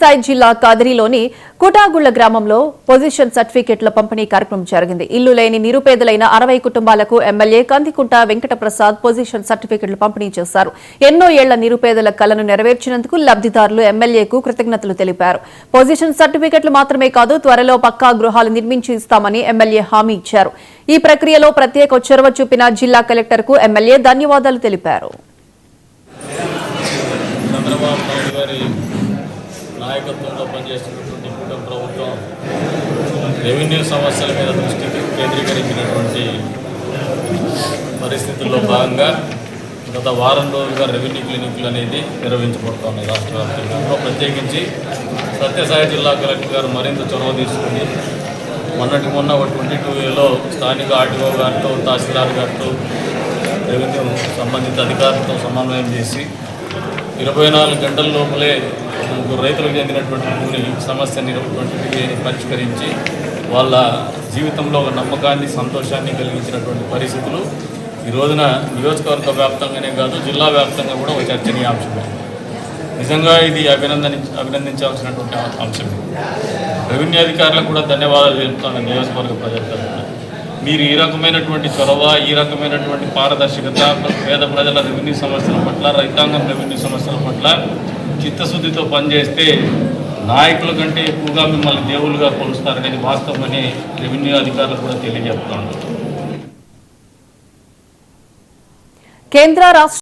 సాయి జిల్లా కాదరిలోని కుటాగుళ్ల గ్రామంలో పొజిషన్ సర్టిఫికెట్ల పంపిణీ కార్యక్రమం జరిగింది. ఇల్లు లేని నిరుపేదలైన 60 కుటుంబాలకు ఎమ్మెల్యే కందికుంట వెంకటప్రసాద్ పొజిషన్ సర్టిఫికెట్లు పంపిణీ చేశారు. ఎన్నో ఏళ్ల నిరుపేదల కలను నెరవేర్చినందుకు లబ్ధిదారులు ఎమ్మెల్యేకు కృతజ్ఞతలు తెలిపారు. పొజిషన్ సర్టిఫికెట్లు మాత్రమే కాదు, త్వరలో పక్కా గృహాలు నిర్మించి ఇస్తామని ఎమ్మెల్యే హామీ ఇచ్చారు. ఈ ప్రక్రియలో ప్రత్యేక చొరవ చూపిన జిల్లా కలెక్టర్కు ఎమ్మెల్యే ధన్యవాదాలు తెలిపారు. నాయకత్వంలో పనిచేస్తున్నటువంటి కూటమి ప్రభుత్వం రెవెన్యూ సమస్యల మీద దృష్టి కేంద్రీకరించినటువంటి పరిస్థితుల్లో భాగంగా గత వారం రోజులుగా రెవెన్యూ క్లినిక్లు అనేది నిర్వహించబడుతున్నాయి రాష్ట్ర వ్యాప్తంగా. ప్రత్యేకించి సత్యసాయి జిల్లా కలెక్టర్ గారు మరింత చొరవ తీసుకుని మొన్నటి మొన్న 22ఏలో స్థానిక ఆర్టీఓ గారితో, తహసీల్దార్ గారితో, రెవెన్యూ సంబంధిత అధికారులతో సమన్వయం చేసి 24 గంటల లోపలే రైతులకు చెందినటువంటి భూమి సమస్యని పరిష్కరించి వాళ్ళ జీవితంలో ఒక నమ్మకాన్ని, సంతోషాన్ని కలిగించినటువంటి పరిస్థితులు ఈ రోజున నియోజకవర్గ వ్యాప్తంగానే కాదు, జిల్లా వ్యాప్తంగా కూడా ఒక చర్చనీయాంశమే. నిజంగా ఇది అభినందించాల్సినటువంటి అంశం. రెవెన్యూ అధికారులకు కూడా ధన్యవాదాలు తెలుపుతాను. నియోజకవర్గ ప్రజల తరఫున మీరు ఈ రకమైనటువంటి చొరవ, ఈ రకమైనటువంటి పారదర్శకత, పేద ప్రజల రెవెన్యూ సమస్యల పట్ల, రైతాంగం రెవెన్యూ సమస్యల పట్ల చిత్తశుద్ధితో పనిచేస్తే నాయకుల కంటే ఎక్కువగా మిమ్మల్ని దేవుళ్ళుగా కొలుస్తారనేది వాస్తవమని రెవెన్యూ అధికారులు కూడా తెలియజేస్తున్నారు. కేంద్ర రాష్ట్ర